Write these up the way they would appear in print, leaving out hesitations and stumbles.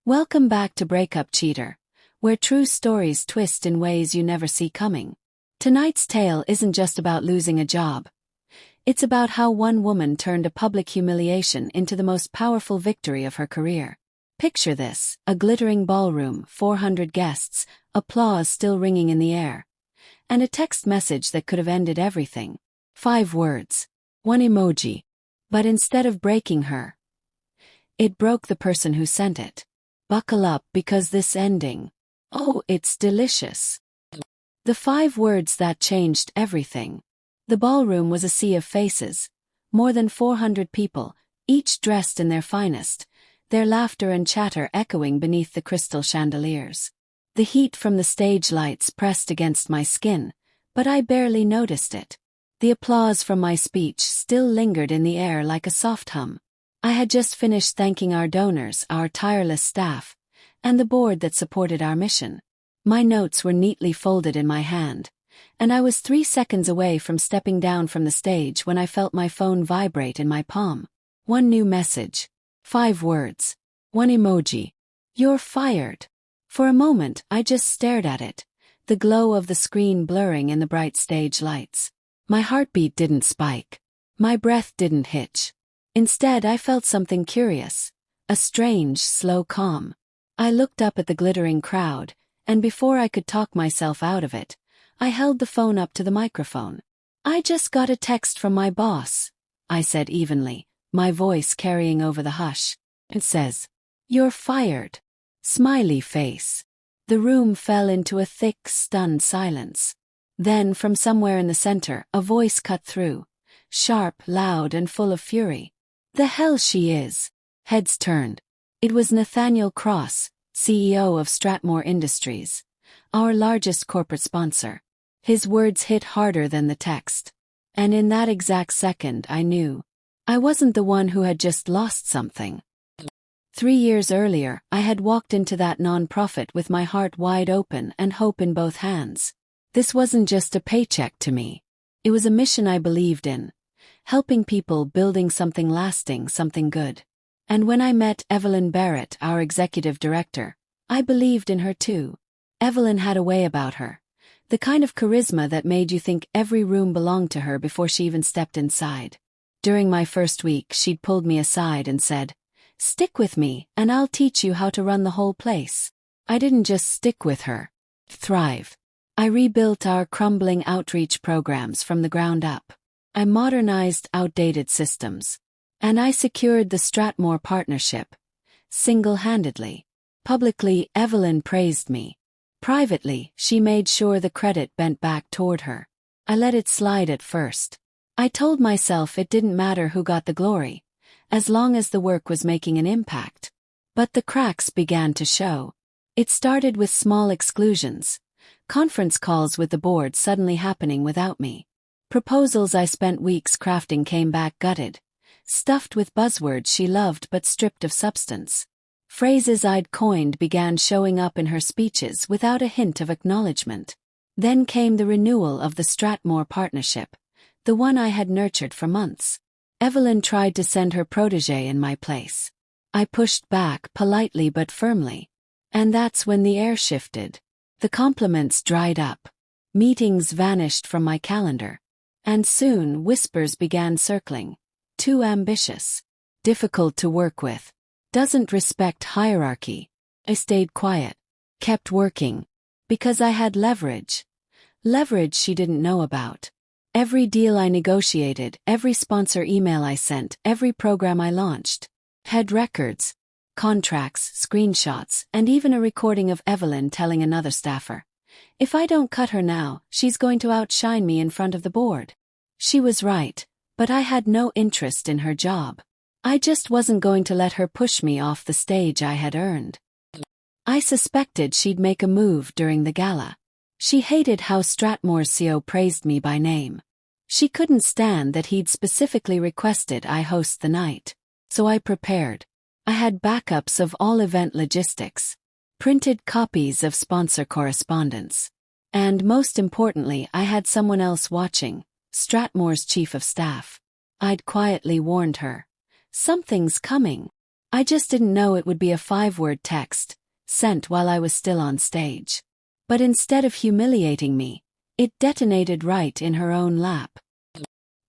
Welcome back to Breakup Cheater, where true stories twist in ways you never see coming. Tonight's tale isn't just about losing a job. It's about how one woman turned a public humiliation into the most powerful victory of her career. Picture this, a glittering ballroom, 400 guests, applause still ringing in the air, and a text message that could have ended everything. 5 words. 1 emoji. But instead of breaking her, it broke the person who sent it. Buckle up because this ending, oh, it's delicious. The 5 words that changed everything. The ballroom was a sea of faces, more than 400 people, each dressed in their finest, their laughter and chatter echoing beneath the crystal chandeliers. The heat from the stage lights pressed against my skin, but I barely noticed it. The applause from my speech still lingered in the air like a soft hum. I had just finished thanking our donors, our tireless staff, and the board that supported our mission. My notes were neatly folded in my hand, and I was 3 seconds away from stepping down from the stage when I felt my phone vibrate in my palm. 1 new message. 5 words. 1 emoji. You're fired. For a moment, I just stared at it, the glow of the screen blurring in the bright stage lights. My heartbeat didn't spike. My breath didn't hitch. Instead, I felt something curious, a strange, slow calm. I looked up at the glittering crowd, and before I could talk myself out of it, I held the phone up to the microphone. I just got a text from my boss, I said evenly, my voice carrying over the hush. It says, "You're fired." Smiley face. The room fell into a thick, stunned silence. Then, from somewhere in the center, a voice cut through, sharp, loud, and full of fury. "The hell she is." Heads turned. It was Nathaniel Cross, CEO of Stratmore Industries, our largest corporate sponsor. His words hit harder than the text. And in that exact second I knew. I wasn't the one who had just lost something. 3 years earlier, I had walked into that nonprofit with my heart wide open and hope in both hands. This wasn't just a paycheck to me. It was a mission I believed in. Helping people, building something lasting, something good. And when I met Evelyn Barrett, our executive director, I believed in her too. Evelyn had a way about her. The kind of charisma that made you think every room belonged to her before she even stepped inside. During my first week, she'd pulled me aside and said, "Stick with me, and I'll teach you how to run the whole place." I didn't just stick with her. Thrive. I rebuilt our crumbling outreach programs from the ground up. I modernized outdated systems. And I secured the Stratmore partnership. Single-handedly. Publicly, Evelyn praised me. Privately, she made sure the credit bent back toward her. I let it slide at first. I told myself it didn't matter who got the glory, as long as the work was making an impact. But the cracks began to show. It started with small exclusions. Conference calls with the board suddenly happening without me. Proposals I spent weeks crafting came back gutted, stuffed with buzzwords she loved but stripped of substance. Phrases I'd coined began showing up in her speeches without a hint of acknowledgement. Then came the renewal of the Stratmore partnership, the one I had nurtured for months. Evelyn tried to send her protégé in my place. I pushed back politely but firmly. And that's when the air shifted. The compliments dried up. Meetings vanished from my calendar. And soon whispers began circling. Too ambitious. Difficult to work with. Doesn't respect hierarchy. I stayed quiet. Kept working. Because I had leverage. Leverage she didn't know about. Every deal I negotiated, every sponsor email I sent, every program I launched, had records, contracts, screenshots, and even a recording of Evelyn telling another staffer, "If I don't cut her now, she's going to outshine me in front of the board." She was right, but I had no interest in her job. I just wasn't going to let her push me off the stage I had earned. I suspected she'd make a move during the gala. She hated how Stratmore's CEO praised me by name. She couldn't stand that he'd specifically requested I host the night. So I prepared. I had backups of all event logistics, printed copies of sponsor correspondence. And most importantly, I had someone else watching, Stratmore's chief of staff. I'd quietly warned her. "Something's coming." I just didn't know it would be a 5-word text, sent while I was still on stage. But instead of humiliating me, it detonated right in her own lap.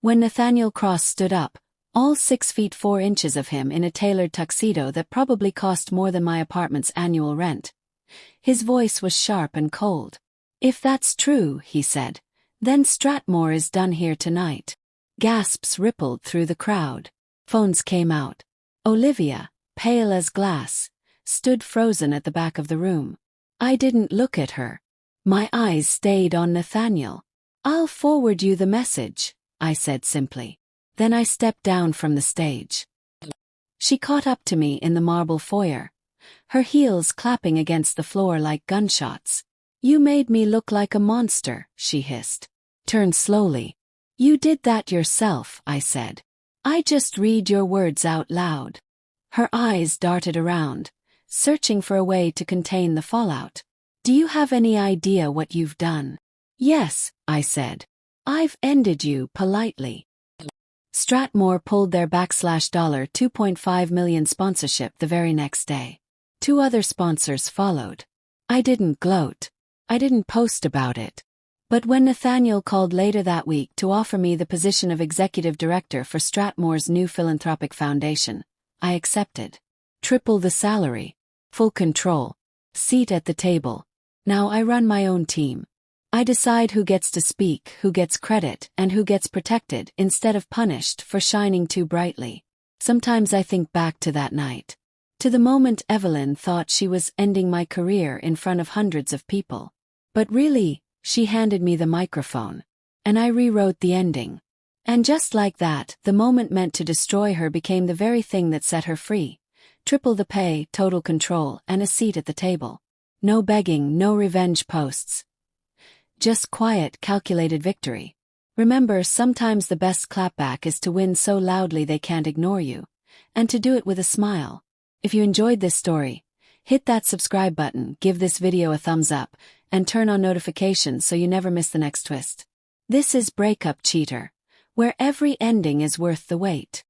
When Nathaniel Cross stood up, all 6 feet 4 inches of him in a tailored tuxedo that probably cost more than my apartment's annual rent, his voice was sharp and cold. "If that's true," he said, "then Stratmore is done here tonight." Gasps rippled through the crowd. Phones came out. Olivia, pale as glass, stood frozen at the back of the room. I didn't look at her. My eyes stayed on Nathaniel. "I'll forward you the message," I said simply. Then I stepped down from the stage. She caught up to me in the marble foyer, her heels clapping against the floor like gunshots. "You made me look like a monster," she hissed. "Turn slowly." "You did that yourself," I said. "I just read your words out loud." Her eyes darted around, searching for a way to contain the fallout. "Do you have any idea what you've done?" "Yes," I said. "I've ended you politely." Stratmore pulled their $2.5 million sponsorship the very next day. 2 other sponsors followed. I didn't gloat. I didn't post about it. But when Nathaniel called later that week to offer me the position of executive director for Stratmore's new philanthropic foundation, I accepted. Triple the salary. Full control. Seat at the table. Now I run my own team. I decide who gets to speak, who gets credit, and who gets protected instead of punished for shining too brightly. Sometimes I think back to that night. To the moment Evelyn thought she was ending my career in front of hundreds of people. But really, she handed me the microphone. And I rewrote the ending. And just like that, the moment meant to destroy her became the very thing that set her free. Triple the pay, total control, and a seat at the table. No begging, no revenge posts. Just quiet, calculated victory. Remember, sometimes the best clapback is to win so loudly they can't ignore you. And to do it with a smile. If you enjoyed this story, hit that subscribe button, give this video a thumbs up, and turn on notifications so you never miss the next twist. This is Breakup Cheater, where every ending is worth the wait.